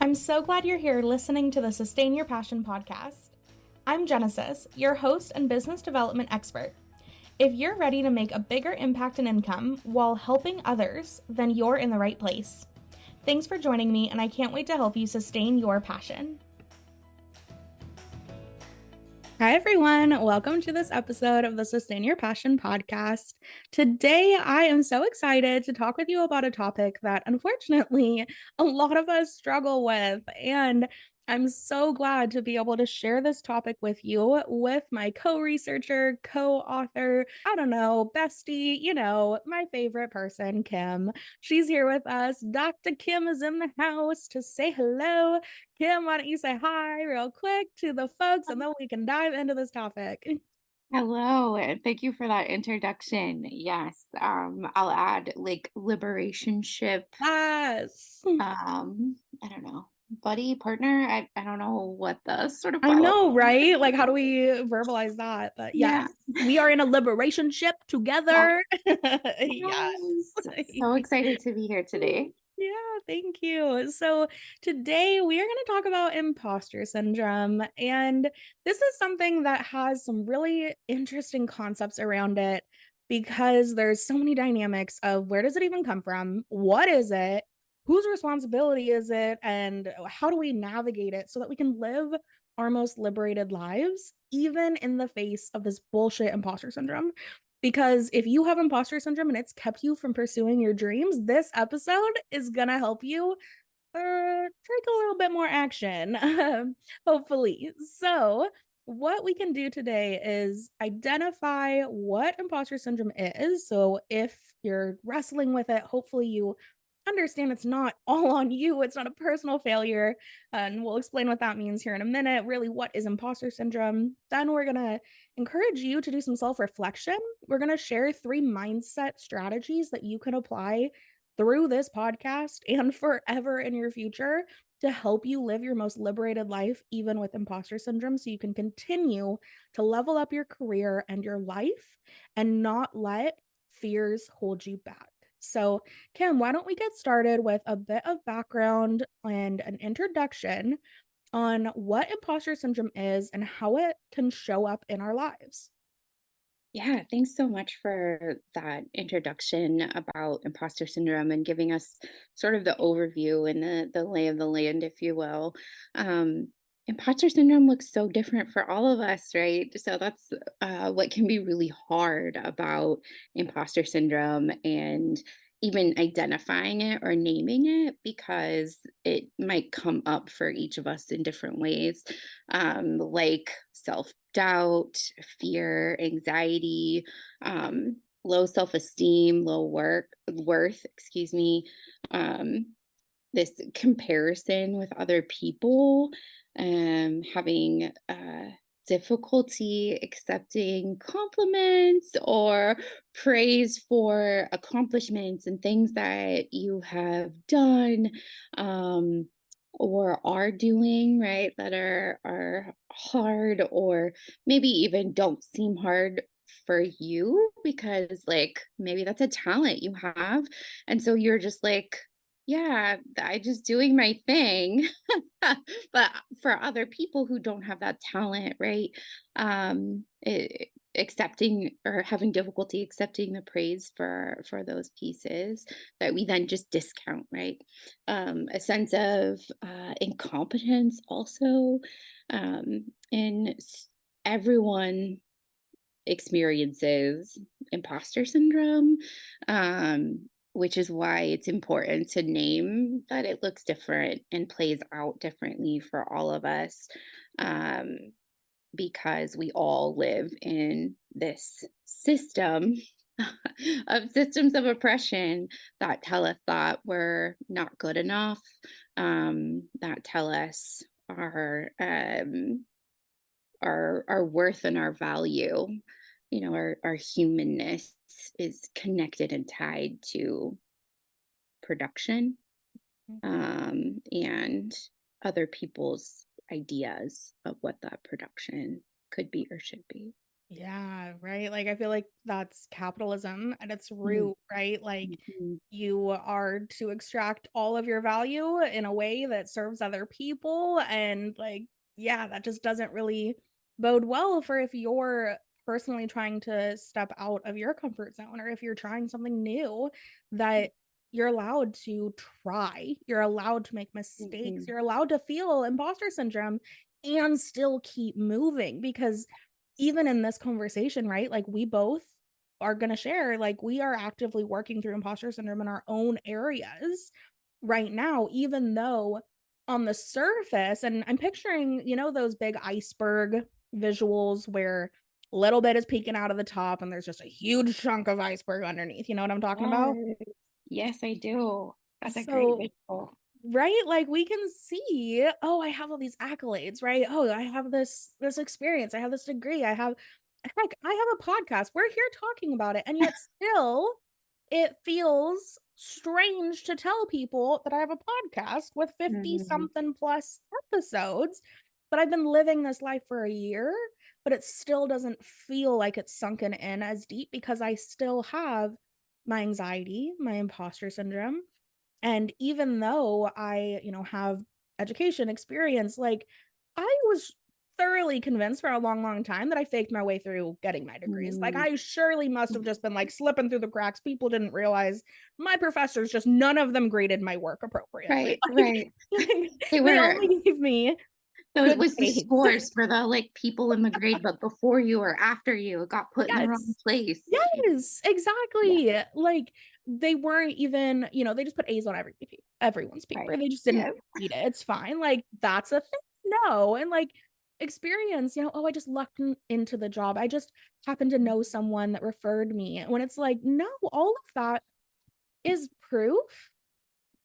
I'm so glad you're here listening to the Sustain Your Passion podcast. I'm Genesis, your host and business development expert. If you're ready to make a bigger impact and income while helping others, then you're in the right place. Thanks for joining me, and I can't wait to help you sustain your passion. Hi, everyone. Welcome to this episode of the Sustain Your Passion podcast. Today, I am so excited to talk with you about a topic that unfortunately a lot of us struggle with. And I'm so glad to be able to share this topic with you with my co-researcher, co-author, I don't know, bestie, my favorite person, Kim. She's here with us. Dr. Kim is in the house to say hello. Kim, why don't you say hi real quick to the folks and then we can dive into this topic. Hello, and thank you for that introduction. Yes, I'll add like liberationship. Yes. I don't know, buddy, partner. I don't know what the sort of I follow. know, right? Like, how do we verbalize that? But Yeah. yes, we are in a liberation ship Yes. together. Yes. Yes. So excited to be here today. Yeah, thank you. So, today we are going to talk about imposter syndrome. And this is something that has some really interesting concepts around it because there's so many dynamics of where does it even come from? What is it? Whose responsibility is it? And how do we navigate it so that we can live our most liberated lives, even in the face of this bullshit imposter syndrome? Because if you have imposter syndrome and it's kept you from pursuing your dreams, this episode is gonna help you take a little bit more action, hopefully. So, what we can do today is identify what imposter syndrome is. So, if you're wrestling with it, hopefully you understand it's not all on you, it's not a personal failure. And we'll explain what that means here in a minute. Really, what is imposter syndrome? Then we're going to encourage you to do some self reflection. We're going to share 3 mindset strategies that you can apply through this podcast and forever in your future to help you live your most liberated life, even with imposter syndrome, so you can continue to level up your career and your life and not let fears hold you back. So, Kim, why don't we get started with a bit of background and an introduction on what imposter syndrome is and how it can show up in our lives? Yeah, thanks so much for that introduction about imposter syndrome and giving us sort of the overview and the lay of the land, if you will. Um, Imposter syndrome looks so different for all of us, right? So that's what can be really hard about imposter syndrome and even identifying it or naming it because it might come up for each of us in different ways, like self doubt, fear, anxiety, low self esteem, low worth, excuse me, um, this comparison with other people, having difficulty accepting compliments or praise for accomplishments and things that you have done. Or are doing right that are hard or maybe even don't seem hard for you because like maybe that's a talent you have and so you're just like, yeah, I just doing my thing. But for other people who don't have that talent, right? Accepting or having difficulty accepting the praise for those pieces that we then just discount, right? A sense of incompetence also, and everyone experiences imposter syndrome, which is why it's important to name that it looks different and plays out differently for all of us, um, because we all live in this system of systems of oppression that tell us that we're not good enough, that tell us our worth and our value, our humanness is connected and tied to production, and other people's ideas of what that production could be or should be. Yeah, right. Like I feel like that's capitalism at its Mhm, root, right? Like mhm, you are to extract all of your value in a way that serves other people. And like, yeah, that just doesn't really bode well for if you're personally trying to step out of your comfort zone or if you're trying something new that you're allowed to try. You're allowed to make mistakes. mhm. You're allowed to feel imposter syndrome and still keep moving because even in this conversation, right? Like we both are going to share, like we are actively working through imposter syndrome in our own areas right now, even though on the surface, and I'm picturing, those big iceberg visuals where a little bit is peeking out of the top and there's just a huge chunk of iceberg underneath. You know what I'm talking about? Yes. Yes, I do. That's a great So visual. right? Like we can see, oh, I have all these accolades, right? Oh, I have this experience, I have this degree, I have heck, I have a podcast. We're here talking about it. And yet still it feels strange to tell people that I have a podcast with 50 Mhm, something plus episodes, but I've been living this life for a year, but it still doesn't feel like it's sunken in as deep because I still have my anxiety, my imposter syndrome, and even though I, have education experience, like I was thoroughly convinced for a long, long time that I faked my way through getting my degrees. Like mhm. I surely must have just been like slipping through the cracks. People didn't realize my professors just none of them graded my work appropriately. Right, right. Like They they were only gave me so it good was the grades. scores for the, like, people in the grade, but before you or after you, it got put in the wrong Yes. place. Yes, Yeah, exactly. Like they weren't even, they just put A's on everyone's right. paper. They just didn't Yeah. read it. It's fine. Like that's a thing. No. And like experience, oh, I just lucked into the job. I just happened to know someone that referred me. When it's like, no, all of that is proof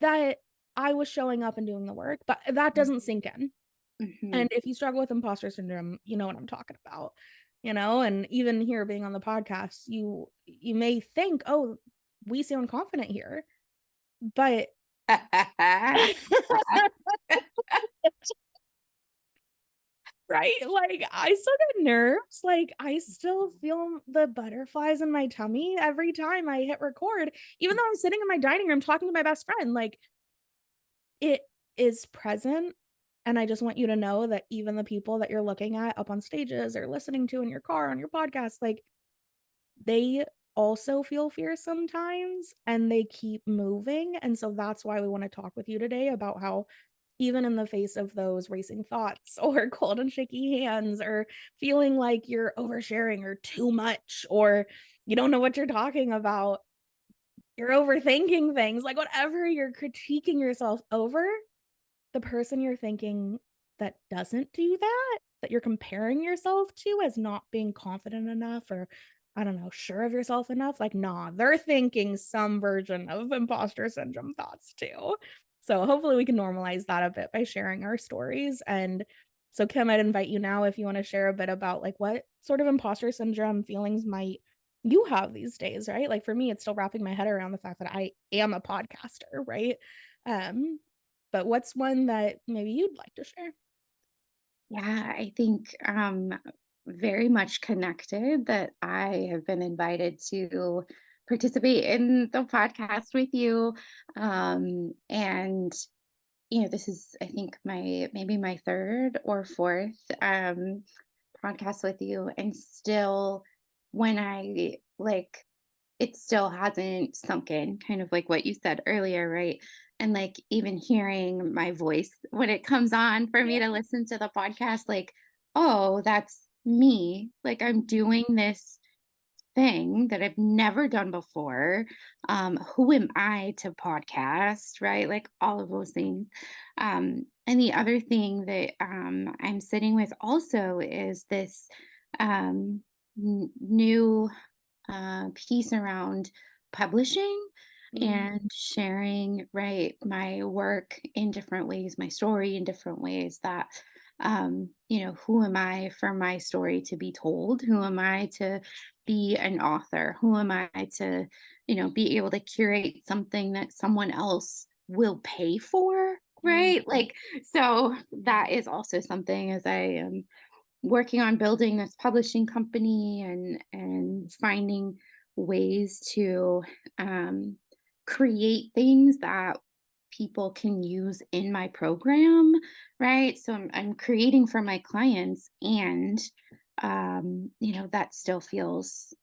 that I was showing up and doing the work, but that doesn't sink in. And Mhm. if you struggle with imposter syndrome, you know what I'm talking about, and even here being on the podcast, you may think, "Oh, we sound confident here." But right? Like I still get nerves. Like I still feel the butterflies in my tummy every time I hit record, even though I'm sitting in my dining room talking to my best friend. Like it is present. And I just want you to know that even the people that you're looking at up on stages or listening to in your car on your podcast, like they also feel fear sometimes and they keep moving. And so that's why we want to talk with you today about how, even in the face of those racing thoughts or cold and shaky hands or feeling like you're oversharing or too much or you don't know what you're talking about, you're overthinking things, like whatever you're critiquing yourself over, the person you're thinking that doesn't do that, that you're comparing yourself to as not being confident enough or I don't know, sure of yourself enough, like, nah, they're thinking some version of imposter syndrome thoughts too. So hopefully we can normalize that a bit by sharing our stories. And so Kim, I'd invite you now if you want to share a bit about like what sort of imposter syndrome feelings might you have these days, right? Like for me, it's still wrapping my head around the fact that I am a podcaster, right? Um, but what's one that maybe you'd like to share? Yeah, I think very much connected that I have been invited to participate in the podcast with you. And this is I think my maybe my third or fourth podcast with you. And still when I like it still hasn't sunk in, kind of like what you said earlier, right? And like even hearing my voice when it comes on for me Yeah. to listen to the podcast, like, oh, that's me. Like I'm doing this thing that I've never done before. Who am I to podcast, right? Like all of those things. And the other thing that I'm sitting with also is this new piece around publishing Mm, and sharing, right, my work in different ways, my story in different ways that who am I for my story to be told? Who am I to be an author? Who am I to, be able to curate something that someone else will pay for? mm, Right. Like, so that is also something as I am working on building this publishing company and finding ways to um, create things that people can use in my program, right? So I'm creating for my clients, and that still feels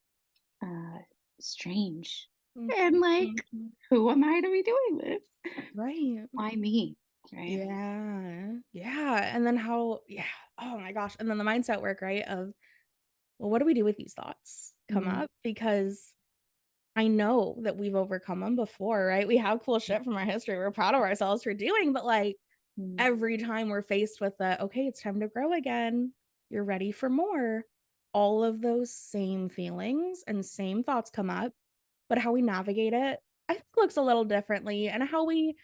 uh, strange. And Mhm, like, mhm. who am I to be doing this? Right. Why me? Right. Yeah. Yeah. And then yeah. Oh my gosh. And then the mindset work, right? Of, well, what do we do with these thoughts come Mm, up? Because I know that we've overcome them before, right? We have cool shit from our history we're proud of ourselves for doing, but like mm, every time we're faced with the, okay, it's time to grow again, you're ready for more, all of those same feelings and same thoughts come up, but how we navigate it, I think looks a little differently. And how we,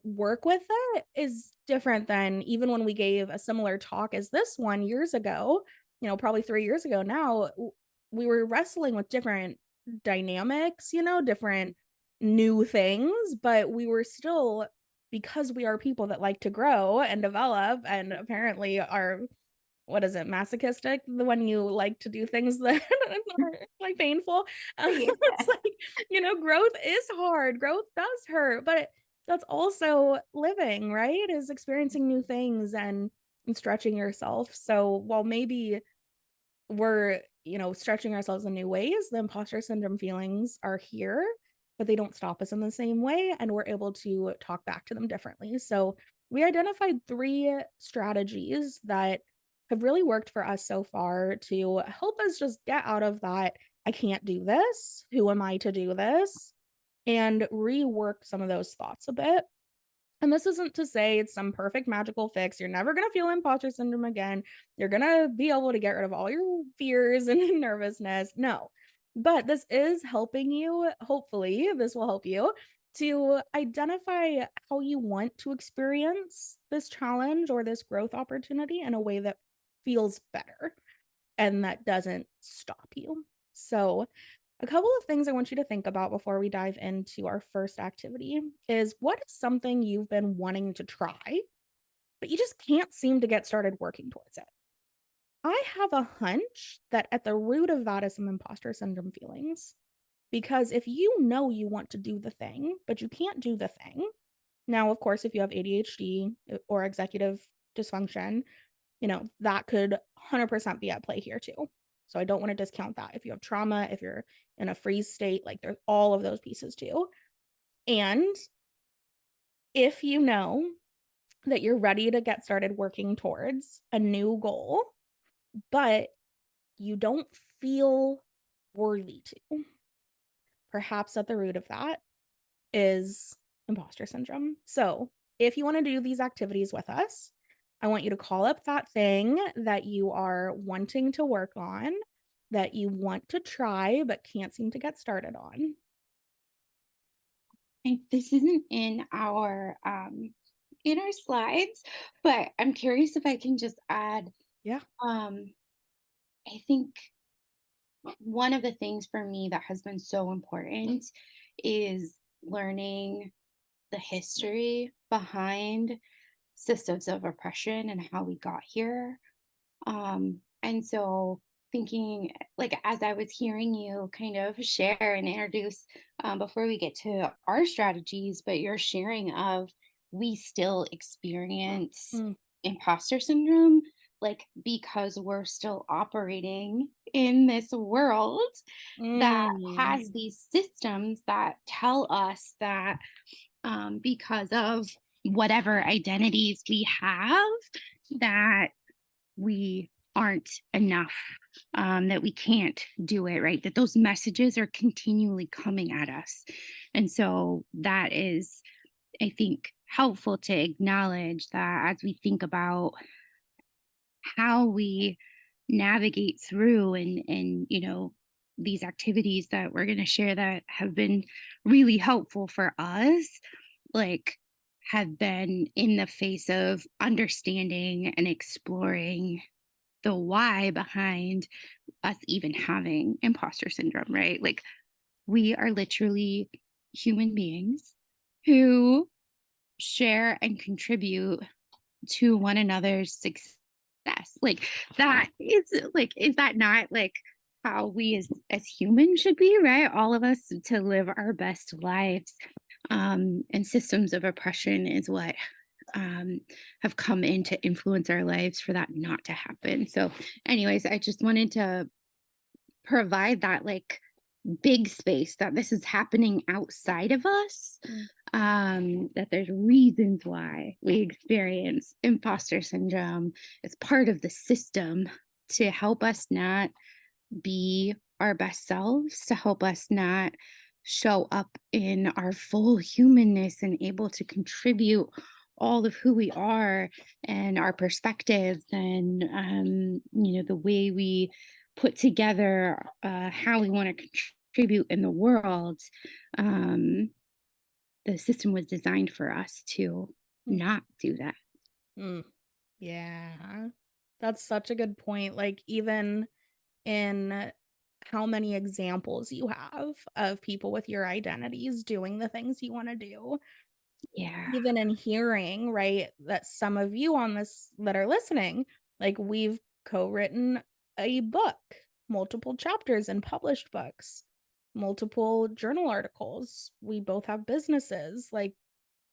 work with it is different than even when we gave a similar talk as this one years ago, probably 3 years ago now. We were wrestling with different dynamics, different new things, but we were still, because we are people that like to grow and develop and apparently are, what is it, masochistic? The when you like to do things that are like painful. yeah. It's like, growth is hard. Growth does hurt, but that's also living, right? Is experiencing new things and stretching yourself. So while maybe we're, stretching ourselves in new ways, the imposter syndrome feelings are here, but they don't stop us in the same way. And we're able to talk back to them differently. So we identified 3 strategies that have really worked for us so far to help us just get out of that. I can't do this. Who am I to do this? And rework some of those thoughts a bit. And this isn't to say it's some perfect magical fix. You're never going to feel imposter syndrome again. You're going to be able to get rid of all your fears and nervousness. No. But this is helping you. Hopefully, this will help you to identify how you want to experience this challenge or this growth opportunity in a way that feels better and that doesn't stop you. So, a couple of things I want you to think about before we dive into our first activity is, what is something you've been wanting to try, but you just can't seem to get started working towards it? I have a hunch that at the root of that is some imposter syndrome feelings. Because if you know you want to do the thing, but you can't do the thing, now, of course, if you have ADHD or executive dysfunction, that could 100% be at play here too. So I don't want to discount that. If you have trauma, if you're in a freeze state, like there's all of those pieces too. And if you know that you're ready to get started working towards a new goal, but you don't feel worthy to, perhaps at the root of that is imposter syndrome. So, if you want to do these activities with us, I want you to call up that thing that you are wanting to work on, that you want to try but can't seem to get started on. This isn't in our slides, but I'm curious if I can just add. Yeah. Um, I think one of the things for me that has been so important is learning the history behind systems of oppression and how we got here. And so thinking like as I was hearing you kind of share and introduce before we get to our strategies, but your sharing of we still experience Mm. imposter syndrome, like because we're still operating in this world that Mm. has these systems that tell us that because of whatever identities we have, that we aren't enough, that we can't do it, right? That those messages are continually coming at us. And so that is, I think, helpful to acknowledge that as we think about how we navigate through and these activities that we're going to share that have been really helpful for us, like have been in the face of understanding and exploring the why behind us even having imposter syndrome, right? Like we are literally human beings who share and contribute to one another's success success. Like that is like, is that not like how we as humans should be, right? All of us to live our best lives. And systems of oppression is what have come in to influence our lives for that not to happen. So, anyways, I just wanted to provide that like big space that this is happening outside of us, Mm. that there's reasons why we experience imposter syndrome. It's part of the system to help us not be our best selves, to help us not show up in our full humanness and able to contribute all of who we are and our perspectives and the way we put together how we want to contribute in the world. um, the system was designed for us to Mm. not do that. Mm. Yeah. That's such a good point. Like, even in how many examples you have of people with your identities doing the things you want to do, Yeah. even in hearing, right, that some of you on this that are listening, like, we've co-written a book, multiple chapters in published books, multiple journal articles. We both have businesses. Like,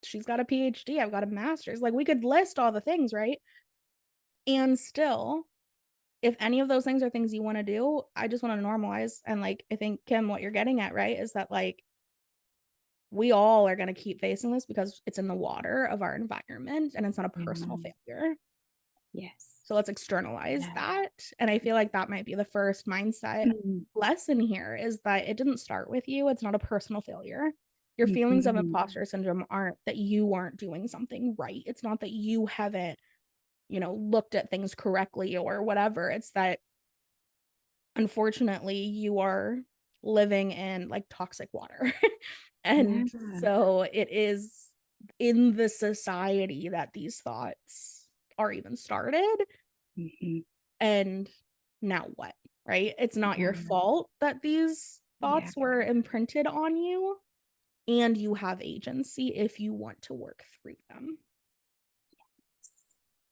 she's got a PhD, I've got a master's. Like, we could list all the things, right? And still, if any of those things are things you wanna do, I just wanna normalize, and, like, I think, Kim, what you're getting at, right, is that, like, we all are gonna keep facing this because it's in the water of our environment, and it's not a personal Mhm. failure. Yes. So let's externalize Yeah. that, and I feel like that might be the first mindset Mhm. lesson here, is that it didn't start with you, it's not a personal failure. Your feelings of Mhm. imposter syndrome aren't that you aren't doing something right, it's not that you haven't, looked at things correctly or whatever, it's that unfortunately, you are living in, like, toxic water. Yeah. And so it is in the society that these thoughts are even started, Mhm. and now what, right? It's not your Yeah. fault that these Yeah. thoughts were imprinted on you, and you have agency if you want to work through them.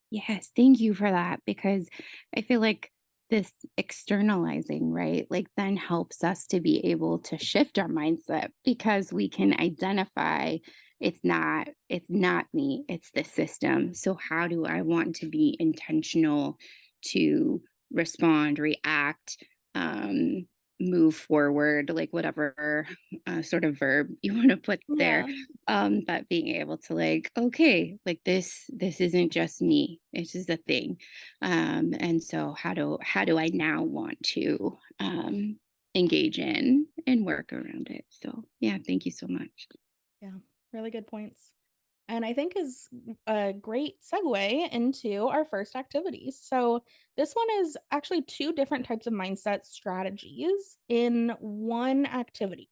Yes, thank you for that because I feel like this externalizing, right? Like then helps us to be able to shift our mindset because we can identify it's not me, it's the system. So how do I want to be intentional to respond, react, um move forward, like whatever sort of verb you want to put there, Yeah. but being able to like, okay, like this isn't just me, this is a thing. And so how do I now want to engage in and work around it? So yeah, thank you so much. Yeah, really good points. And I think is a great segue into our first activity. So, this one is actually two different types of mindset strategies in one activity.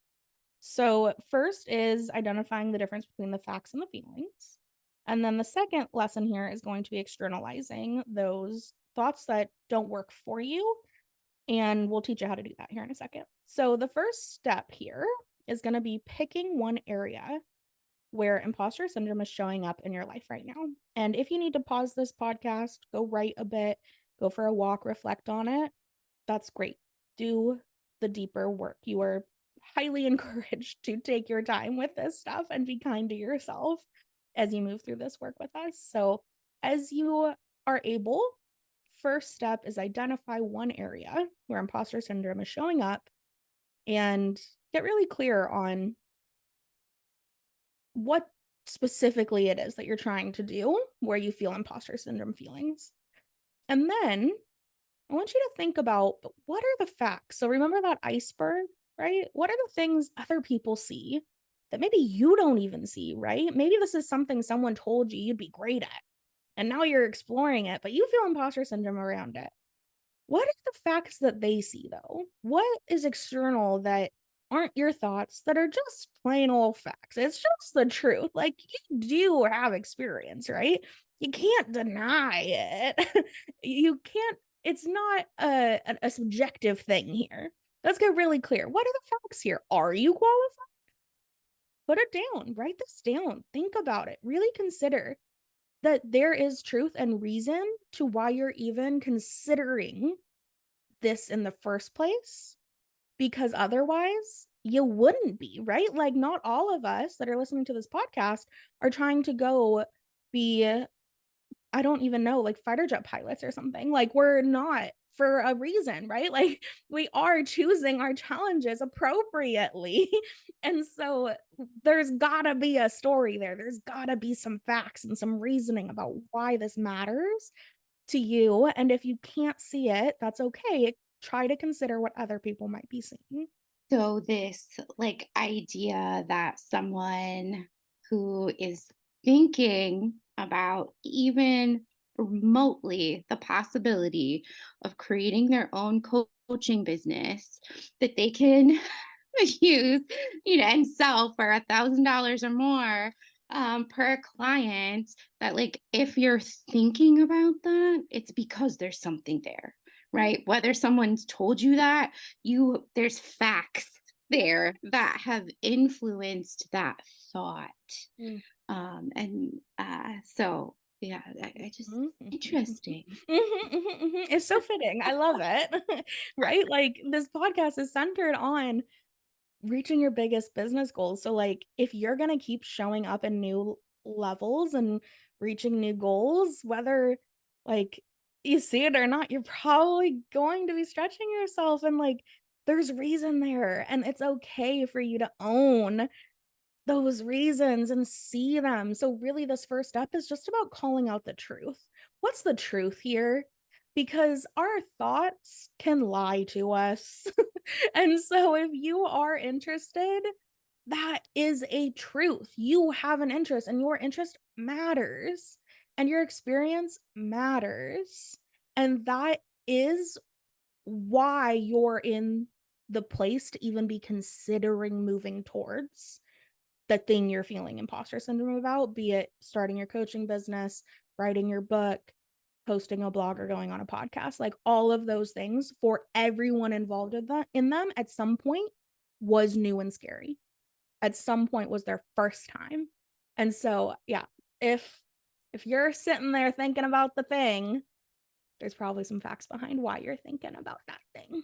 So, first is identifying the difference between the facts and the feelings. And then the second lesson here is going to be externalizing those thoughts that don't work for you. And we'll teach you how to do that here in a second. So, the first step here is going to be picking one area where imposter syndrome is showing up in your life right now. And if you need to pause this podcast, go write a bit, go for a walk, reflect on it, that's great. Do the deeper work. You are highly encouraged to take your time with this stuff and be kind to yourself as you move through this work with us. So, as you are able, first step is identify one area where imposter syndrome is showing up and get really clear on what specifically it is that you're trying to do where you feel imposter syndrome feelings. And then I want you to think about, but what are the facts? So remember that iceberg, right? What are the things other people see that maybe you don't even see, right? Maybe this is something someone told you you'd be great at, and now you're exploring it, but you feel imposter syndrome around it. What are the facts that they see, though? What is external that aren't your thoughts that are just plain old facts? It's just the truth. Like, you do have experience, right? You can't deny it. You can't, it's not a subjective thing here. Let's get really clear. What are the facts here? Are you qualified? Put it down, write this down, think about it, really consider that there is truth and reason to why you're even considering this in the first place, because otherwise you wouldn't be, right? Like, not all of us that are listening to this podcast are trying to go be, I don't even know, like fighter jet pilots or something. Like, we're not for a reason, right? Like, we are choosing our challenges appropriately. And so there's gotta be a story there. There's gotta be some facts and some reasoning about why this matters to you. And if you can't see it, that's okay. Try to consider what other people might be seeing. So this like idea that someone who is thinking about even remotely the possibility of creating their own coaching business that they can use, and sell for $1,000 or more per client, that like if you're thinking about that, it's because there's something there, right? Whether someone's told you that, there's facts there that have influenced that thought. Mm. So yeah, I just Mhm, mhm, mhm. interesting. Mhm, mhm, mhm. It's so fitting. I love it. Right? Like, this podcast is centered on reaching your biggest business goals. So, like, if you're gonna keep showing up in new levels and reaching new goals, whether, like, you see it or not, you're probably going to be stretching yourself, and, like, there's reason there, and it's okay for you to own those reasons and see them. So really this first step is just about calling out the truth. What's the truth here? Because our thoughts can lie to us. And so if you are interested, that is a truth. You have an interest and your interest matters and your experience matters. And that is why you're in the place to even be considering moving towards the thing you're feeling imposter syndrome about, be it starting your coaching business, writing your book, posting a blog, or going on a podcast. Like, all of those things for everyone involved in them at some point was new and scary. At some point was their first time. And so, yeah, if you're sitting there thinking about the thing, there's probably some facts behind why you're thinking about that thing.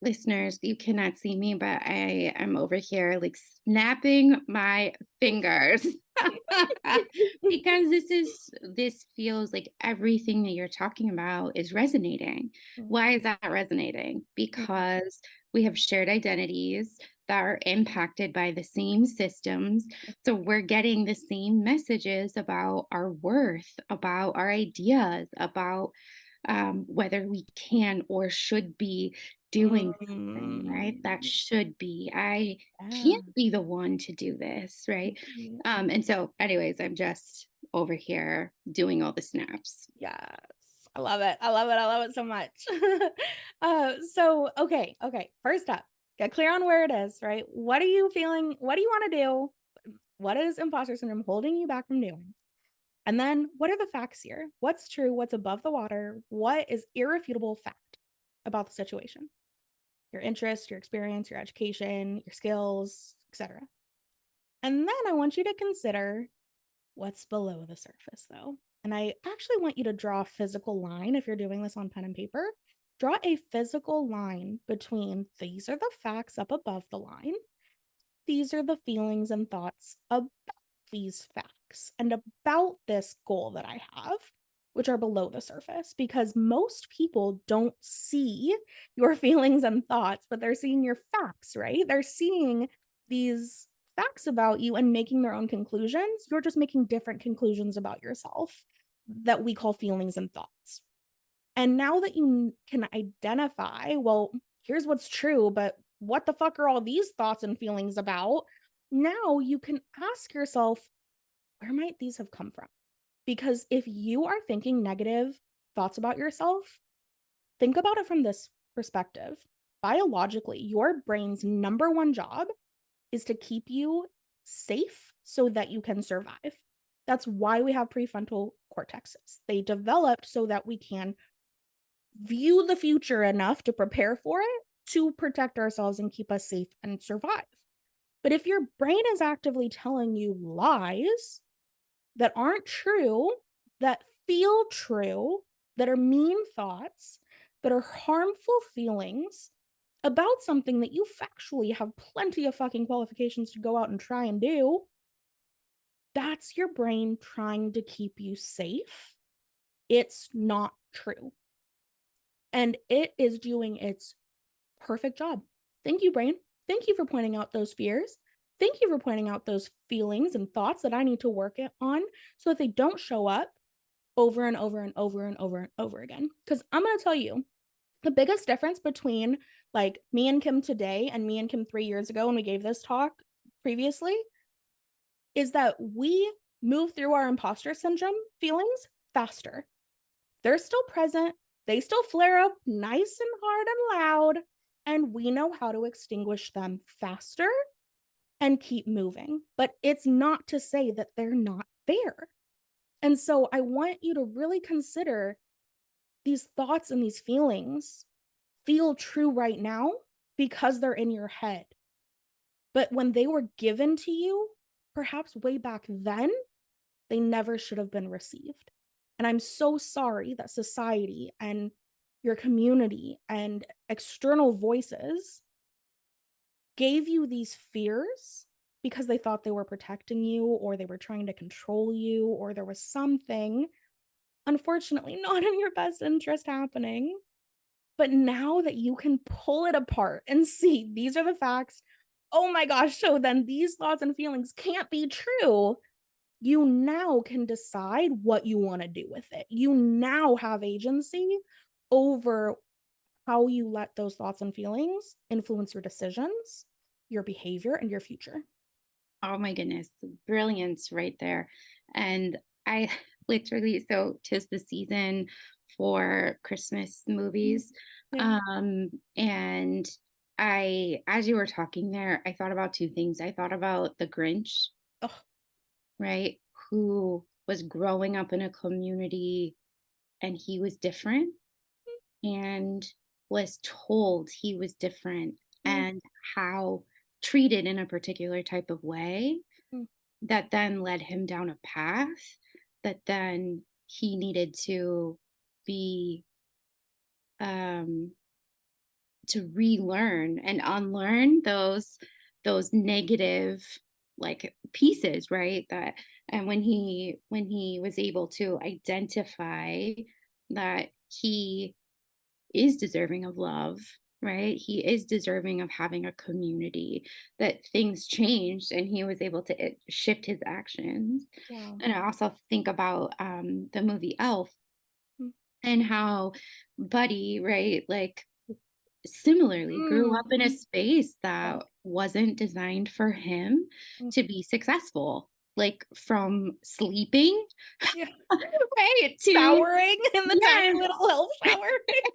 Listeners, you cannot see me, but I am over here like snapping my fingers because this feels like everything that you're talking about is resonating. Why is that resonating? Because we have shared identities that are impacted by the same systems. So we're getting the same messages about our worth, about our ideas, about whether we can or should be doing something, right? That Mm, should be. I yeah. can't be the one to do this, right? Mhm. And so, anyways, I'm just over here doing all the snaps. Yes. I love it. I love it. I love it so much. So okay. First up, get clear on where it is, right? What are you feeling? What do you want to do? What is imposter syndrome holding you back from doing? And then what are the facts here? What's true? What's above the water? What is irrefutable fact about the situation? Your interest, your experience, your education, your skills, etc. And then I want you to consider what's below the surface, though. And I actually want you to draw a physical line if you're doing this on pen and paper. Draw a physical line between these are the facts up above the line, these are the feelings and thoughts about these facts and about this goal that I have, which are below the surface, because most people don't see your feelings and thoughts, but they're seeing your facts, right? They're seeing these facts about you and making their own conclusions. You're just making different conclusions about yourself that we call feelings and thoughts. And now that you can identify, well, here's what's true, but what the fuck are all these thoughts and feelings about? Now you can ask yourself, where might these have come from? Because if you are thinking negative thoughts about yourself, think about it from this perspective. Biologically, your brain's number one job is to keep you safe so that you can survive. That's why we have prefrontal cortexes. They developed so that we can view the future enough to prepare for it, to protect ourselves and keep us safe and survive. But if your brain is actively telling you lies, that aren't true, that feel true, that are mean thoughts, that are harmful feelings about something that you factually have plenty of fucking qualifications to go out and try and do, that's your brain trying to keep you safe. It's not true. And it is doing its perfect job. Thank you, brain. Thank you for pointing out those fears. Thank you for pointing out those feelings and thoughts that I need to work on so that they don't show up over and over and over and over and over again. Because I'm going to tell you the biggest difference between like me and Kim today and me and Kim 3 years ago when we gave this talk previously is that we move through our imposter syndrome feelings faster. They're still present. They still flare up nice and hard and loud. And we know how to extinguish them faster and keep moving. But it's not to say that they're not there. And so I want you to really consider these thoughts and these feelings feel true right now because they're in your head. But when they were given to you, perhaps way back then, they never should have been received. And I'm so sorry that society and your community and external voices gave you these fears because they thought they were protecting you or they were trying to control you or there was something, unfortunately, not in your best interest happening. But now that you can pull it apart and see these are the facts, oh my gosh, so then these thoughts and feelings can't be true. You now can decide what you want to do with it. You now have agency over how you let those thoughts and feelings influence your decisions, your behavior, and your future. Oh my goodness, brilliance right there. And I literally, so 'tis the season for Christmas Mm, movies. yeah. And as you were talking there, I thought about two things. I thought about the Grinch, Oh, right? Who was growing up in a community and he was different and was told he was different mm, and how treated in a particular type of way mm, that then led him down a path that then he needed to be um to relearn and unlearn those negative like pieces, right? That and when he was able to identify that he is deserving of love, right? He is deserving of having a community, that things changed and he was able to shift his actions. yeah. And I also think about the movie Elf Mm, and how Buddy, right, like similarly grew up in a mm, space yeah. that wasn't designed for him Mm, to be successful, like from sleeping, yeah. right, to Showering in the tiny yes. little elf shower.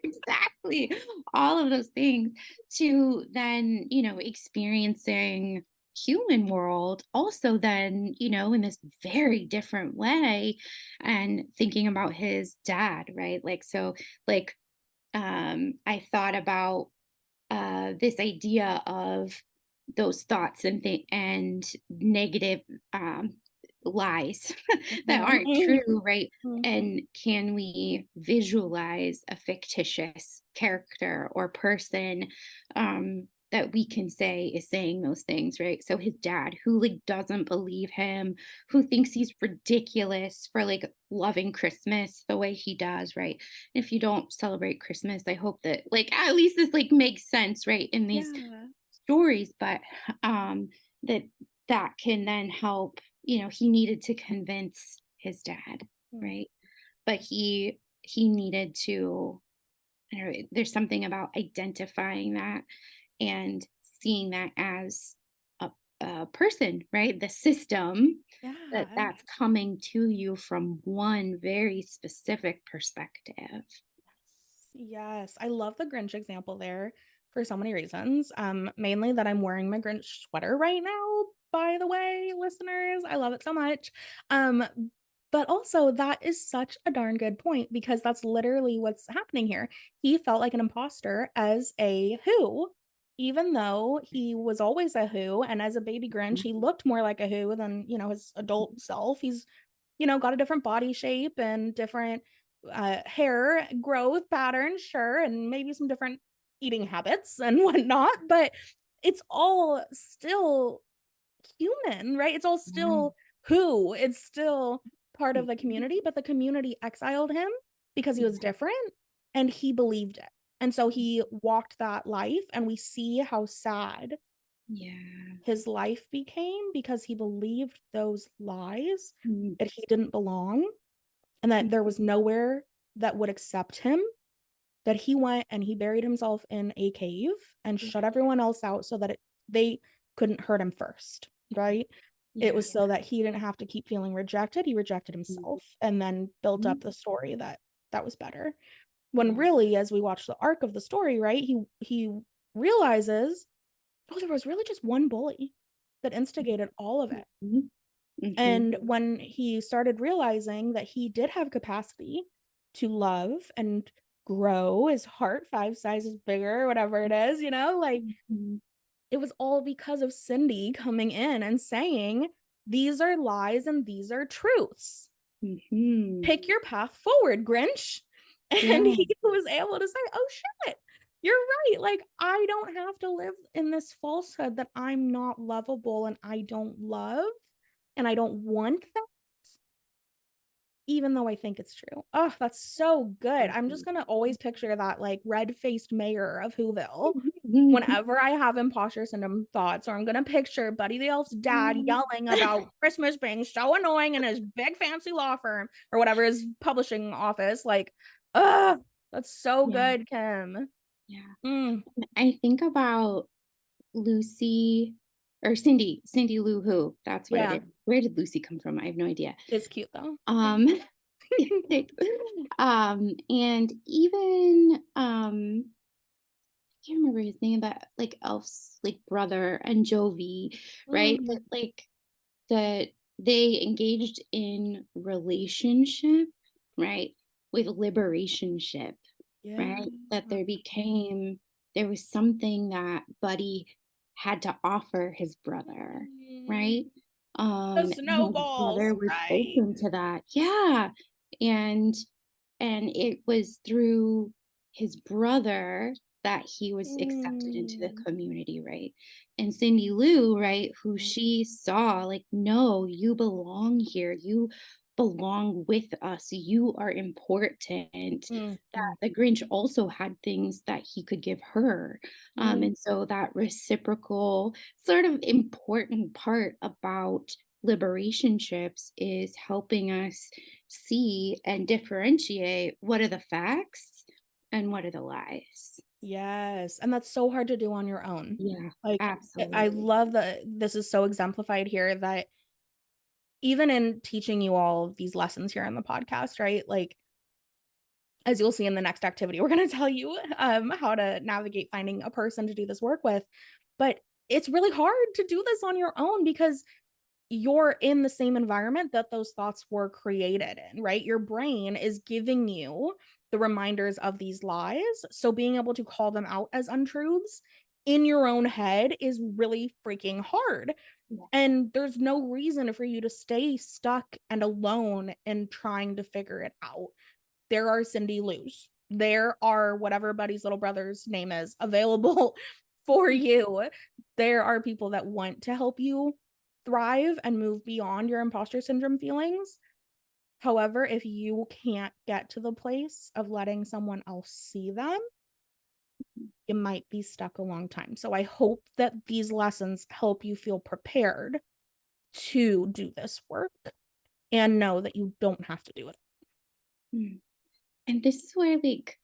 Exactly. All of those things to then, experiencing human world also then, in this very different way and thinking about his dad, right? Like so like I thought about this idea of those thoughts and negative um, lies that aren't Mhm, true, right? mhm. And can we visualize a fictitious character or person that we can say is saying those things, right? So his dad, who like doesn't believe him, who thinks he's ridiculous for like loving Christmas the way he does, right? If you don't celebrate Christmas, I hope that like at least this like makes sense, right, in these Yeah. stories, but um that that can then help, he needed to convince his dad, Mm, right? But he needed to I don't know, there's something about identifying that and seeing that as a person, right? The system yeah. that's coming to you from one very specific perspective. Yes, I love the Grinch example there for so many reasons. Mainly that I'm wearing my Grinch sweater right now, by the way, listeners. I love it so much. Um, but also that is such a darn good point because that's literally what's happening here. He felt like an imposter as a who, even though he was always a who, and as a baby Grinch, he looked more like a who than, his adult self. He's got a different body shape and different hair growth patterns, sure, and maybe some different eating habits and whatnot, but it's all still human, right? It's all Yeah. still who it's still part of the Mhm. community, but the community exiled him because he was Yeah. different and he believed it. And so he walked that life, and we see how sad Yeah. his life became because he believed those lies Mhm. that he didn't belong and that there was nowhere that would accept him, that he went and he buried himself in a cave and Yeah. shut everyone else out so that they couldn't hurt him first, right? It Yeah. was so that he didn't have to keep feeling rejected. He rejected himself and then built up Mhm. the story that was better. When Yeah. really, as we watch the arc of the story, right, he realizes, oh, there was really just one bully that instigated all of it. Mhm. Mhm. And when he started realizing that he did have capacity to love and grow his heart 5 sizes bigger, whatever it is, like Mhm. it was all because of Cindy coming in and saying, these are lies and these are truths. Mhm. Pick your path forward, Grinch. And Yeah. he was able to say, oh shit, you're right. Like, I don't have to live in this falsehood that I'm not lovable and I don't love and I don't want that, even though I think it's true. Oh, that's so good. I'm just Mhm. gonna always picture that like red-faced mayor of Whoville Mhm. whenever I have imposter syndrome thoughts, or I'm gonna picture Buddy the Elf's dad yelling about Christmas being so annoying in his big fancy law firm or whatever his publishing office. Like, ugh, that's so Yeah. good, Kim. Yeah. Mm, I think about Lucy or Cindy Lou Who. That's what it yeah, is. Where did Lucy come from? I have no idea. it's cute though. Um, yeah, thanks. And even I can't remember his name, but like Elf's like brother and Jovi, right? Mm, That like that they engaged in relationship, right? With liberationship, yeah. right? That there was something that Buddy had to offer his brother, Mm, right? the And his snowballs, brother was right? open to that. Yeah. And it was through his brother that he was accepted into the Mm, community, right? And Cindy Lou, right, who she saw like, no, you belong here. You belong with us. You are important. mm, That the Grinch also had things that he could give her. mm. And so that reciprocal sort of important part about liberationships is helping us see and differentiate what are the facts and what are the lies. Yes, and that's so hard to do on your own. Yeah, Like, I absolutely. love that this is so exemplified here that even in teaching you all of these lessons here on the podcast, right? Like, as you'll see in the next activity, we're going to tell you how to navigate finding a person to do this work with. But it's really hard to do this on your own because you're in the same environment that those thoughts were created in, right? Your brain is giving you the reminders of these lies. So being able to call them out as untruths in your own head is really freaking hard. Yeah. And there's no reason for you to stay stuck and alone in trying to figure it out. There are Cindy Lou's. There are whatever Buddy's little brother's name is available for you. There are people that want to help you thrive and move beyond your imposter syndrome feelings. However, if you can't get to the place of letting someone else see them, you might be stuck a long time. So I hope that these lessons help you feel prepared to do this work and know that you don't have to do it. Mm. And this is where like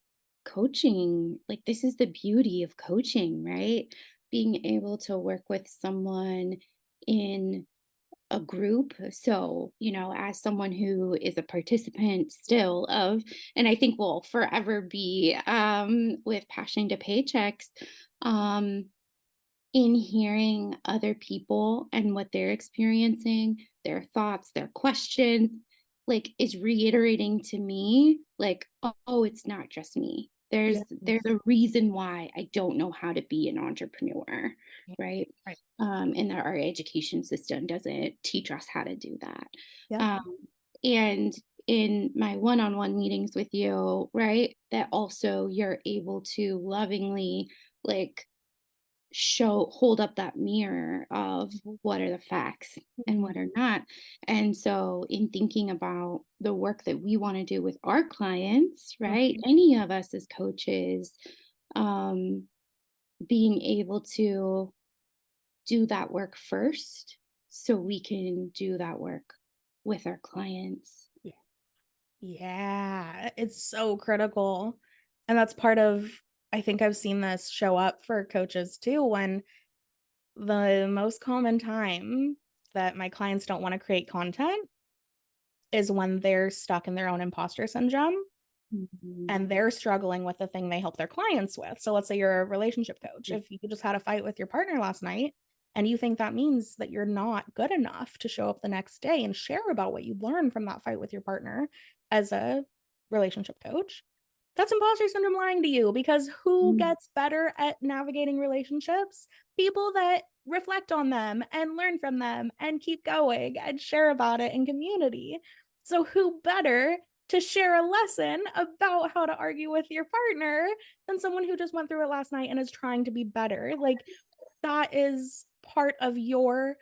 coaching, like this is the beauty of coaching, right? Being able to work with someone in a group. So, as someone who is a participant still of, and I think will forever be with Passion to Paychecks, um, in hearing other people and what they're experiencing, their thoughts, their questions, like is reiterating to me, like, oh, it's not just me. There's Yes. a reason why I don't know how to be an entrepreneur, Yeah. right? Right. And that our education system doesn't teach us how to do that. Yeah. Um, And in my one-on-one meetings with you, right, that also you're able to lovingly, like, hold up that mirror of what are the facts and Mhm. what are not. And so in thinking about the work that we want to do with our clients, right, Mhm. any of us as coaches, um being able to do that work first so we can do that work with our clients. Yeah. Yeah, it's so critical. And that's part of, I think I've seen this show up for coaches too, when the most common time that my clients don't want to create content is when they're stuck in their own imposter syndrome Mhm. and they're struggling with the thing they help their clients with. So let's say you're a relationship coach. If you just had a fight with your partner last night and you think that means that you're not good enough to show up the next day and share about what you learned from that fight with your partner as a relationship coach, that's imposter syndrome lying to you, because who Mm. gets better at navigating relationships? People that reflect on them and learn from them and keep going and share about it in community. So, who better to share a lesson about how to argue with your partner than someone who just went through it last night and is trying to be better? Like, that is part of your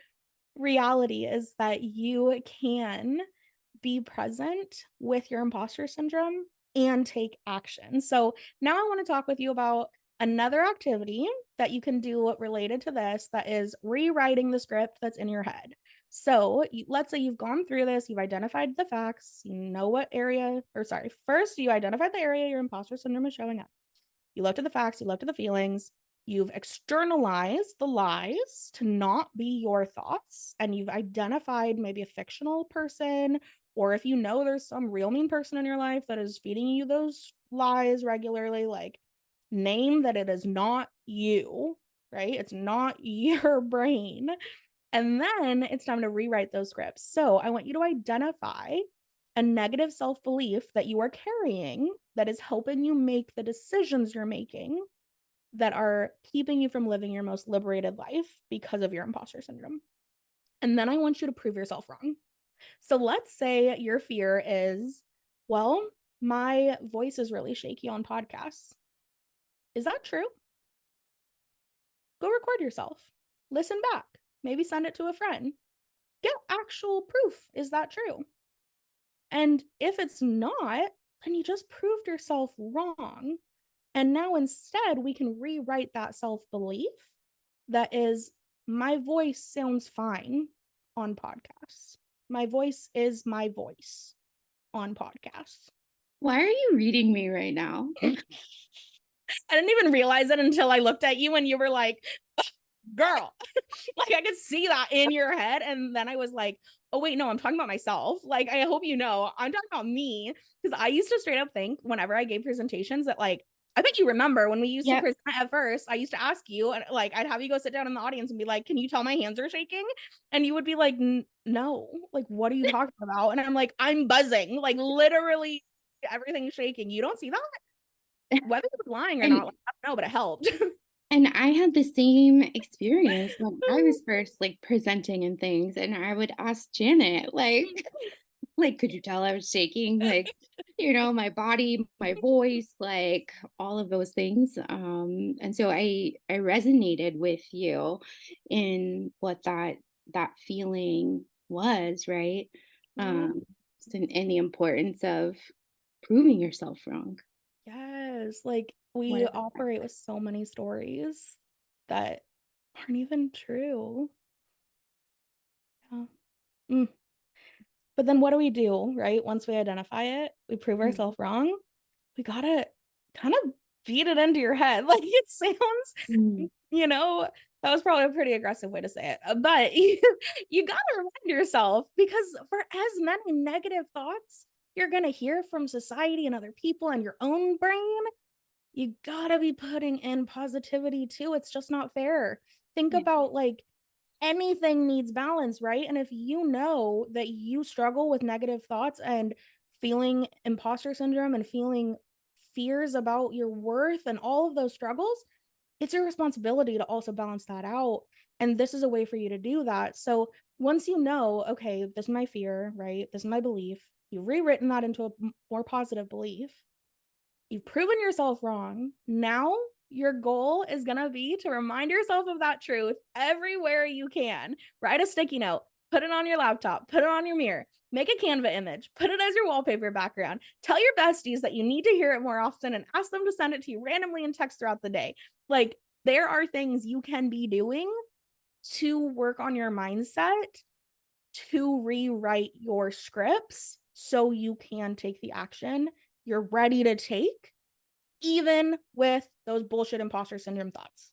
reality, is that you can be present with your imposter syndrome and take action. So now I want to talk with you about another activity that you can do related to this, that is rewriting the script that's in your head. So let's say you've gone through this, you've identified the facts, you know what area, or sorry, first you identified the area your imposter syndrome is showing up. You looked at the facts, you looked at the feelings, you've externalized the lies to not be your thoughts, and you've identified maybe a fictional person, or if you know there's some real mean person in your life that is feeding you those lies regularly, like, name that it is not you, right? It's not your brain. And then it's time to rewrite those scripts. So I want you to identify a negative self belief that you are carrying that is helping you make the decisions you're making that are keeping you from living your most liberated life because of your imposter syndrome. And then I want you to prove yourself wrong. So let's say your fear is, well, my voice is really shaky on podcasts. Is that true? Go record yourself. Listen back. Maybe send it to a friend. Get actual proof. Is that true? And if it's not, then you just proved yourself wrong. And now instead, we can rewrite that self belief that is, my voice sounds fine on podcasts. My voice is my voice on podcasts. Why are you reading me right now? I didn't even realize it until I looked at you and you were like, girl, like I could see that in your head. And then I was like, oh, wait, no, I'm talking about myself. Like, I hope you know, I'm talking about me. Because I used to straight up think whenever I gave presentations that, like, I bet you remember when we used to Yep. present at first, I used to ask you, and like, I'd have you go sit down in the audience and be like, can you tell my hands are shaking? And you would be like, no, like, what are you talking about? And I'm like, I'm buzzing, like, literally everything's shaking. You don't see that? Whether it was lying or not, And like, I don't know, but it helped. and I had the same experience when I was first, like, presenting and things, and I would ask Janet, like, "Could you tell I was shaking?" Like, my body, my voice, like, all of those things, and so I resonated with you in what that feeling was, right? Yeah. And the importance of proving yourself wrong, Yes, like, we whatever. operate with so many stories that aren't even true. Yeah. Mm. But then what do we do, right? Once we identify it, we prove Mm, ourselves wrong, we gotta kind of beat it into your head. Like, it sounds, mm, you know, that was probably a pretty aggressive way to say it, but you gotta remind yourself, because for as many negative thoughts you're gonna hear from society and other people and your own brain, you gotta be putting in positivity too. It's just not fair. Think yeah. about, like, anything needs balance, right? And if you know that you struggle with negative thoughts and feeling imposter syndrome and feeling fears about your worth and all of those struggles, it's your responsibility to also balance that out. And this is a way for you to do that. So once you know, okay, this is my fear, right? This is my belief. You've rewritten that into a more positive belief. You've proven yourself wrong. Now your goal is going to be to remind yourself of that truth everywhere you can. Write a sticky note, put it on your laptop, put it on your mirror, make a Canva image, put it as your wallpaper background. Tell your besties that you need to hear it more often and ask them to send it to you randomly in text throughout the day. Like, there are things you can be doing to work on your mindset, to rewrite your scripts so you can take the action you're ready to take, even with those bullshit imposter syndrome thoughts.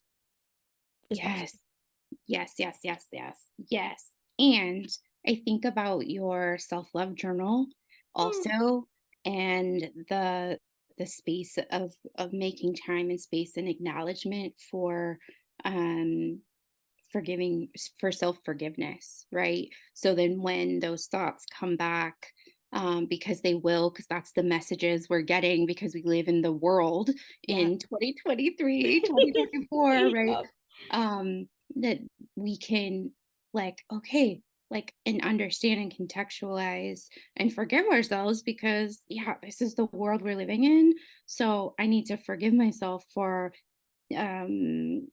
Is possible. Yes. Yes, yes, yes, yes, yes. And I think about your self-love journal Mm, also, and the space of making time and space and acknowledgement for um forgiving for self-forgiveness, right? So then when those thoughts come back, because they will, because that's the messages we're getting because we live in the world yeah. in 2023, 2024, right? Yep. That we can, like, okay, like, and understand and contextualize and forgive ourselves because, yeah, this is the world we're living in. So I need to forgive myself for um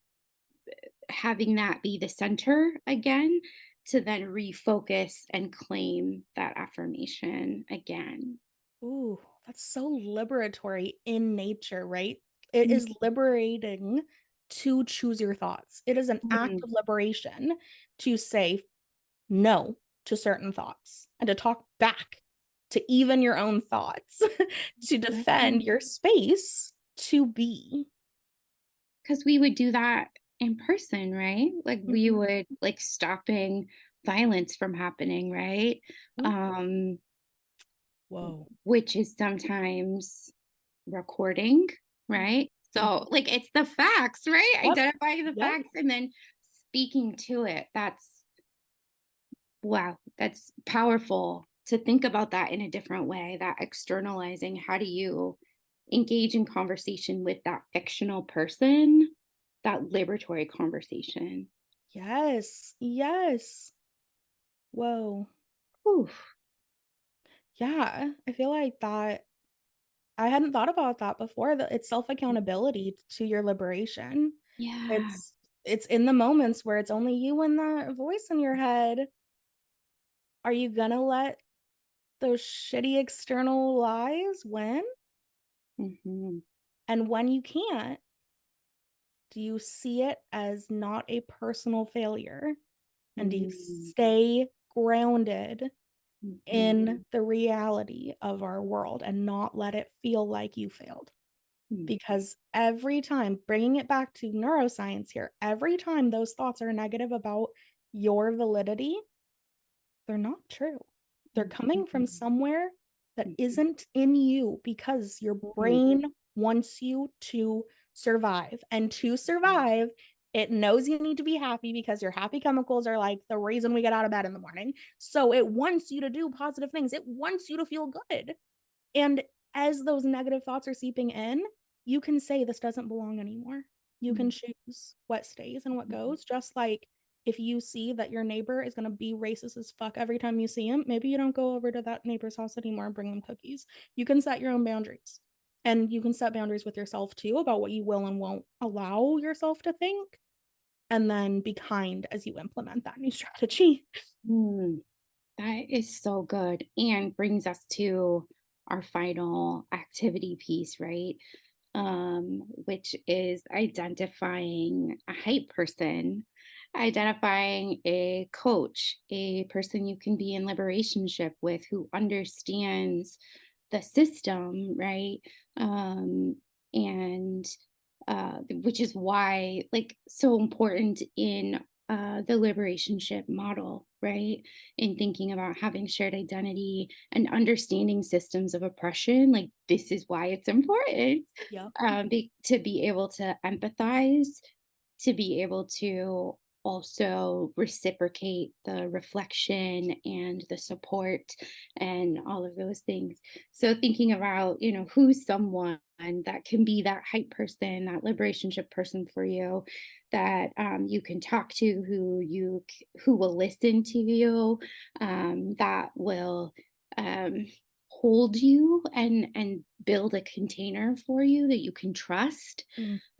having that be the center again, to then refocus and claim that affirmation again. Ooh, that's so liberatory in nature, right? It Mm, is liberating to choose your thoughts. It is an act mm, of liberation to say no to certain thoughts and to talk back to even your own thoughts, to defend right. your space to be. 'Cause we would do that in person, right? Like, we Mhm. would, like, stopping violence from happening, right? Ooh, Um, whoa. which is sometimes recording, Mhm. right? So, like, it's the facts, right? Yep. Identifying the Yep. facts and then speaking to it. That's wow, that's powerful to think about that in a different way, that externalizing. How do you engage in conversation with that fictional person? That liberatory conversation. Yes. Yes. Whoa. Whew. Yeah. I feel like that I hadn't thought about that before. That it's self-accountability to your liberation. Yeah. It's it's in the moments where it's only you and the voice in your head. Are you gonna let those shitty external lies win? Mhm. And when you can't, do you see it as not a personal failure? And do you Mm. stay grounded in Mhm. the reality of our world and not let it feel like you failed? Mm. Because every time, bringing it back to neuroscience here, every time those thoughts are negative about your validity, they're not true. They're coming from Mhm. somewhere that Mhm. isn't in you because your Mm. brain wants you to survive. And to survive, it knows you need to be happy because your happy chemicals are like the reason we get out of bed in the morning. So it wants you to do positive things, it wants you to feel good. And as those negative thoughts are seeping in, you can say, this doesn't belong anymore. You can Mm. choose what stays and what Mhm. goes. Just like if you see that your neighbor is going to be racist as fuck every time you see him, maybe you don't go over to that neighbor's house anymore and bring them cookies. You can set your own boundaries. And you can set boundaries with yourself too about what you will and won't allow yourself to think. And then be kind as you implement that new strategy. Mm. That is so good and brings us to our final activity piece, right? Which is identifying a hype person, identifying a coach, a person you can be in liberationship with who understands the system, right? And which is why, like, so important in the liberationship model, right? In thinking about having shared identity and understanding systems of oppression, like, this is why it's important, Yep. to be able to empathize, to be able to also reciprocate the reflection and the support and all of those things. So thinking about, who's someone that can be that hype person, that liberationship person for you, that you can talk to, who will listen to you, that will um, hold you and build a container for you that you can trust,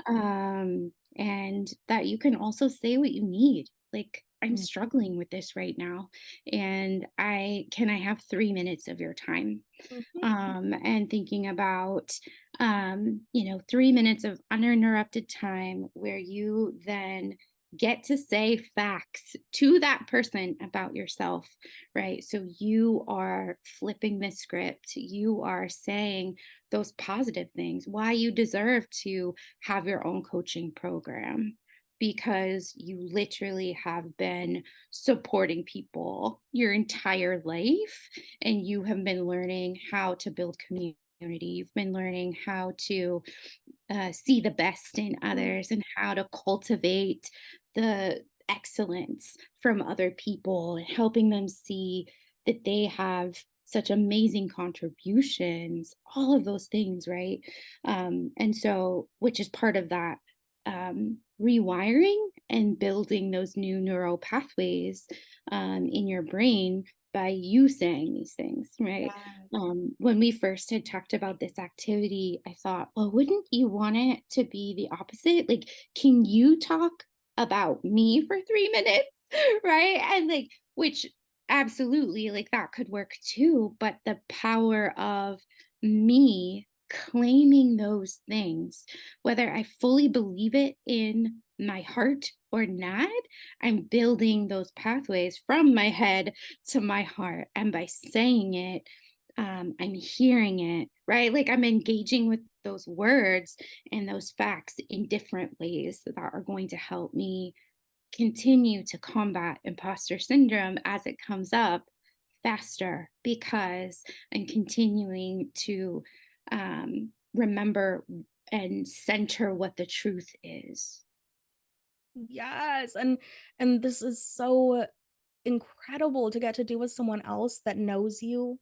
Mm, and that you can also say what you need. Like, I'm mm, struggling with this right now, and I have 3 minutes of your time? mhm, And thinking about 3 minutes of uninterrupted time where you then get to say facts to that person about yourself, right? So you are flipping the script, you are saying those positive things, why you deserve to have your own coaching program, because you literally have been supporting people your entire life, and you have been learning how to build community. You've been learning how to see the best in mm, others and how to cultivate the excellence from other people and helping them see that they have such amazing contributions, all of those things, right? And so, which is part of that rewiring and building those new neural pathways in your brain by you saying these things, right? yes. When we first had talked about this activity, I thought, well, wouldn't you want it to be the opposite? Like, can you talk about me for 3 minutes? Right. And like, which absolutely, like, that could work too. But the power of me claiming those things, whether I fully believe it in my heart or not, I'm building those pathways from my head to my heart. And by saying it, I'm hearing it, right? Like, I'm engaging with those words and those facts in different ways that are going to help me continue to combat imposter syndrome as it comes up faster, because I'm continuing to remember and center what the truth is. Yes, and this is so incredible to get to do with someone else that knows you,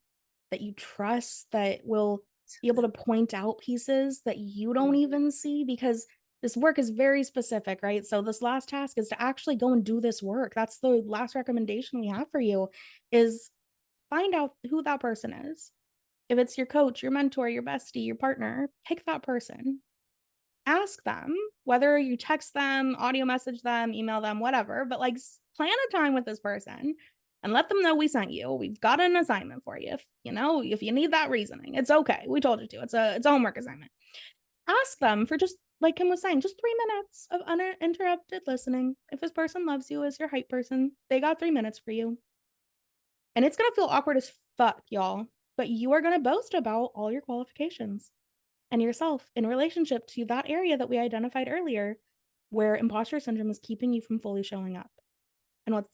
that you trust, that will be able to point out pieces that you don't Mhm. even see because this work is very specific, right? So this last task is to actually go and do this work. That's the last recommendation we have for you is find out who that person is. If it's your coach, your mentor, your bestie, your partner, pick that person. Ask them, whether you text them, audio message them, email them, whatever, but like plan a time with this person and let them know we sent you. We've got an assignment for you. If you need that reasoning, it's okay. We told you to. It's a homework assignment. Ask them for just like Kim was saying, just 3 minutes of uninterrupted listening. If this person loves you as your hype person, they got 3 minutes for you. And it's gonna feel awkward as fuck, y'all. But you are gonna boast about all your qualifications and yourself in relationship to that area that we identified earlier where imposter syndrome is keeping you from fully showing up. And what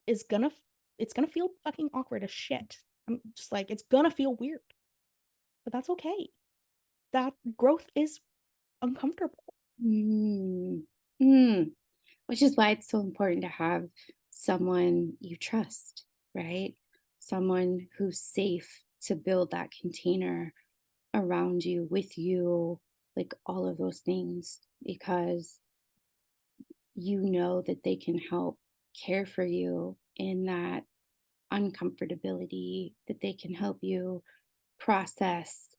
is gonna it's gonna feel fucking awkward as shit. I'm just like it's gonna feel weird, but that's okay. That growth is uncomfortable. Mm. Mm. Which is why it's so important to have someone you trust, right? Someone who's safe to build that container around you, with you, like all of those things, because you know that they can help care for you in that uncomfortability, that they can help you process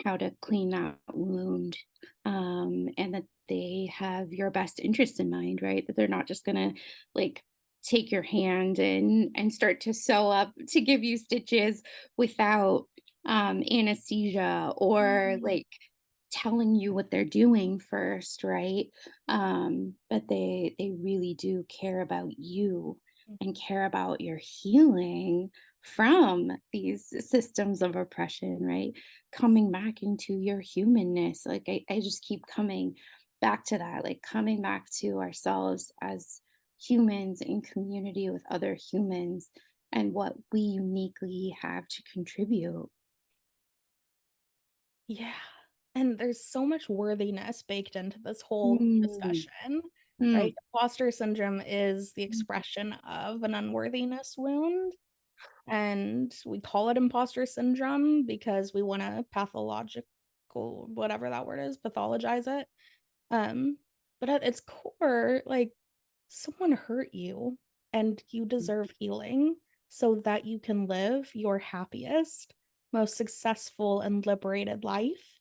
how to clean that wound, and that they have your best interest in mind, right? That they're not just gonna like take your hand and start to sew up to give you stitches without anesthesia, or Mhm. like telling you what they're doing first, right? But they really do care about you and care about your healing from these systems of oppression, right? Coming back into your humanness. Like, I just keep coming back to that, like coming back to ourselves as humans in community with other humans, and what we uniquely have to contribute. Yeah. And there's so much worthiness baked into this whole Mm, discussion. Mm, right? Imposter syndrome is the expression of an unworthiness wound. And we call it imposter syndrome because we want to pathological, whatever that word is, pathologize it. Um, but at its core, like, someone hurt you and you deserve healing so that you can live your happiest, most successful, and liberated life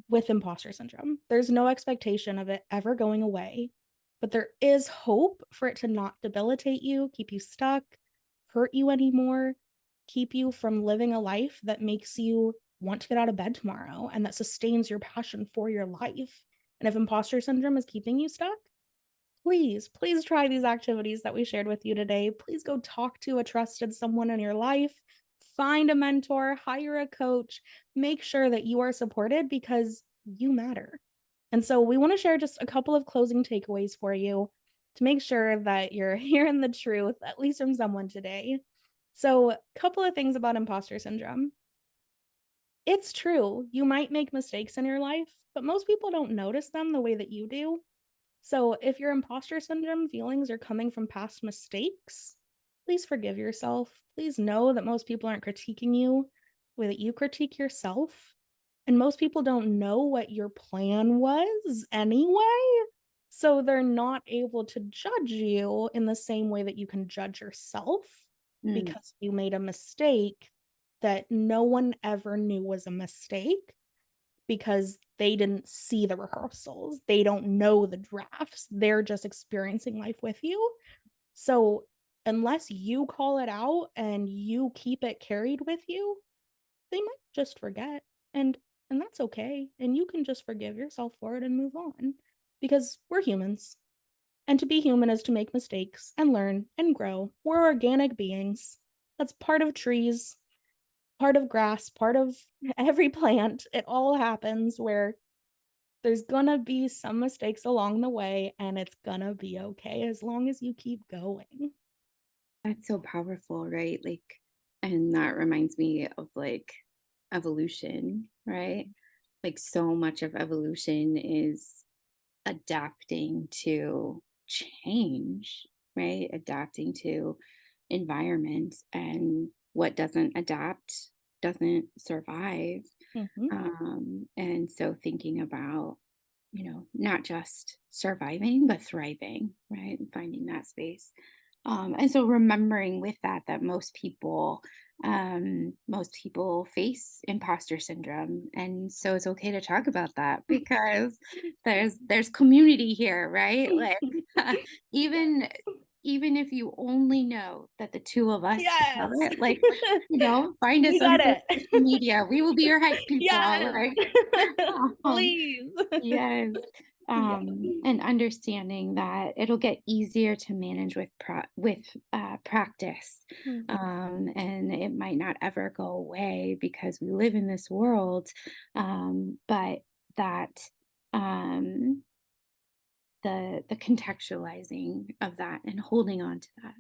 with imposter syndrome. There's no expectation of it ever going away, but there is hope for it to not debilitate you, keep you stuck, hurt you anymore, keep you from living a life that makes you want to get out of bed tomorrow and that sustains your passion for your life. And if imposter syndrome is keeping you stuck, please try these activities that we shared with you today. Please go talk to a trusted someone in your life, find a mentor, hire a coach, make sure that you are supported because you matter. And so we want to share just a couple of closing takeaways for you to make sure that you're hearing the truth, at least from someone today. So, a couple of things about imposter syndrome. It's true, you might make mistakes in your life, but most people don't notice them the way that you do. So, if your imposter syndrome feelings are coming from past mistakes, please forgive yourself. Please know that most people aren't critiquing you the way that you critique yourself. And most people don't know what your plan was anyway. So, they're not able to judge you in the same way that you can judge yourself mm, because you made a mistake that no one ever knew was a mistake because they didn't see the rehearsals. They don't know the drafts. They're just experiencing life with you. So, unless you call it out and you keep it carried with you, they might just forget. And that's okay. And you can just forgive yourself for it and move on because we're humans. And to be human is to make mistakes and learn and grow. We're organic beings. That's part of trees, part of grass, part of every plant. It all happens where there's gonna be some mistakes along the way, and it's gonna be okay as long as you keep going. that's so powerful, right? Like, and that reminds me of like evolution, right? Like, so much of evolution is adapting to change, right? Adapting to environments, and what doesn't adapt doesn't survive. Mhm. And so thinking about, not just surviving, but thriving, right? And finding that space. And so remembering with that that most people face imposter syndrome, and so it's okay to talk about that because there's community here, right? Like, even Yes. even if you only know that the two of us have Yes. it, like, find us We on got social it. media. We will be your hype people, Yes. right? um, Please. Yes. Yeah. And understanding that it'll get easier to manage with practice, Mhm. and it might not ever go away because we live in this world, but that, um, the contextualizing of that and holding on to that.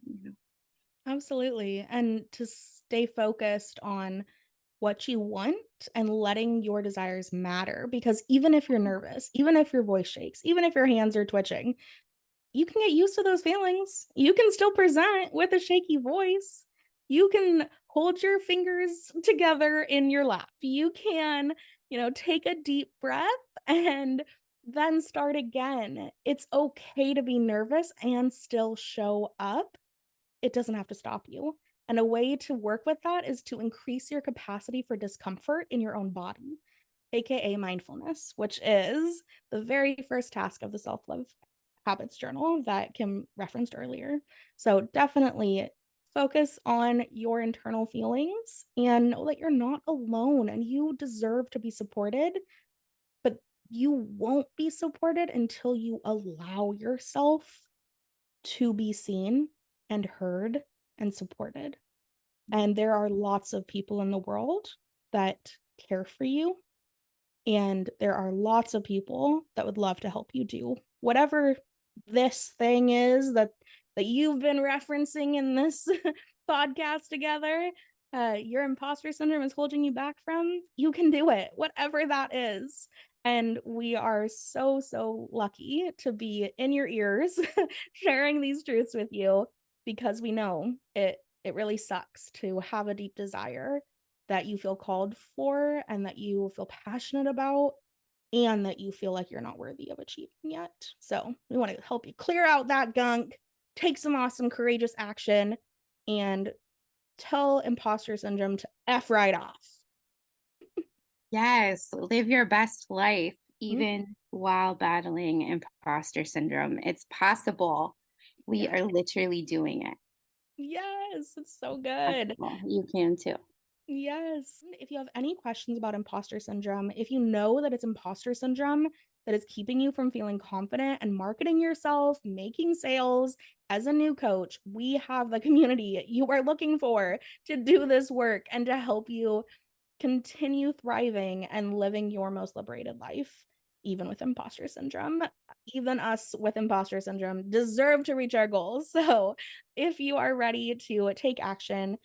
Absolutely. And to stay focused on what you want and letting your desires matter. Because even if you're nervous, even if your voice shakes, even if your hands are twitching, you can get used to those feelings. You can still present with a shaky voice. You can hold your fingers together in your lap. You can, take a deep breath and then start again. It's okay to be nervous and still show up. It doesn't have to stop you. And a way to work with that is to increase your capacity for discomfort in your own body, aka mindfulness, which is the very first task of the self love habits journal that Kim referenced earlier. So definitely focus on your internal feelings and know that you're not alone and you deserve to be supported, but you won't be supported until you allow yourself to be seen and heard and supported. And there are lots of people in the world that care for you. And there are lots of people that would love to help you do whatever this thing is that you've been referencing in this podcast together. your imposter syndrome is holding you back from, you can do it, whatever that is. And we are so, so lucky to be in your ears sharing these truths with you because we know it really sucks to have a deep desire that you feel called for and that you feel passionate about and that you feel like you're not worthy of achieving yet. So we want to help you clear out that gunk, take some awesome, courageous action, and tell imposter syndrome to F right off. Yes, live your best life, Mm, even while battling imposter syndrome. It's possible. We yeah. are literally doing it. Yes, it's so good. Possible. You can too. Yes. If you have any questions about imposter syndrome, if you know that it's imposter syndrome that is keeping you from feeling confident and marketing yourself, making sales as a new coach, we have the community you are looking for to do this work and to help you continue thriving and living your most liberated life, even with imposter syndrome. Even us with imposter syndrome deserve to reach our goals. So, if you are ready to take action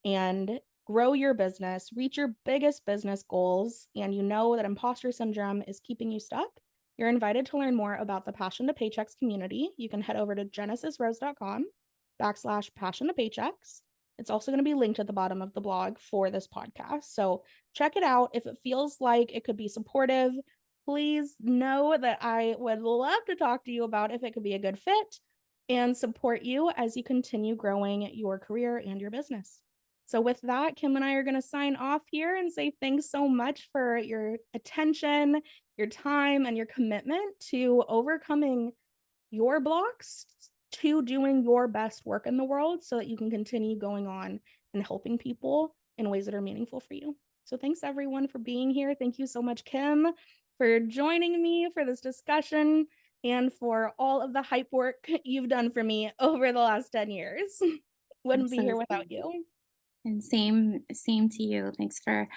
and grow your business, reach your biggest business goals, and you know that imposter syndrome is keeping you stuck, you're invited to learn more about the Passion to Paychecks community. You can head over to genesisrose.com/passion to paychecks. It's also going to be linked at the bottom of the blog for this podcast. So check it out. If it feels like it could be supportive, please know that I would love to talk to you about if it could be a good fit and support you as you continue growing your career and your business. So, with that, Kim and I are going to sign off here and say thanks so much for your attention, your time, and your commitment to overcoming your blocks to doing your best work in the world so that you can continue going on and helping people in ways that are meaningful for you. So, thanks everyone for being here. Thank you so much, Kim, for joining me for this discussion and for all of the hype work you've done for me over the last 10 years. Wouldn't be here Absolutely. without you. And same to you. Thanks for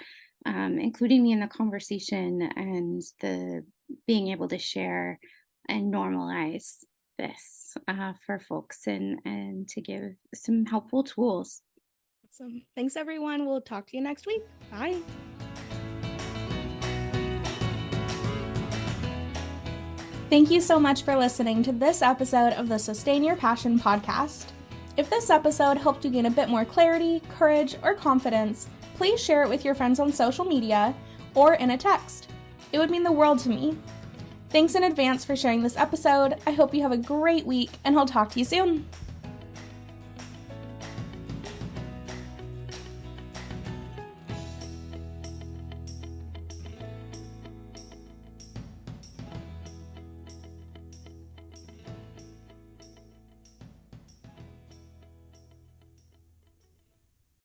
including me in the conversation and the being able to share and normalize this for folks and to give some helpful tools. Awesome. Thanks, everyone. We'll talk to you next week. Bye. Thank you so much for listening to this episode of the Sustain Your Passion podcast. If this episode helped you gain a bit more clarity, courage, or confidence, please share it with your friends on social media or in a text. It would mean the world to me. Thanks in advance for sharing this episode. I hope you have a great week, and I'll talk to you soon.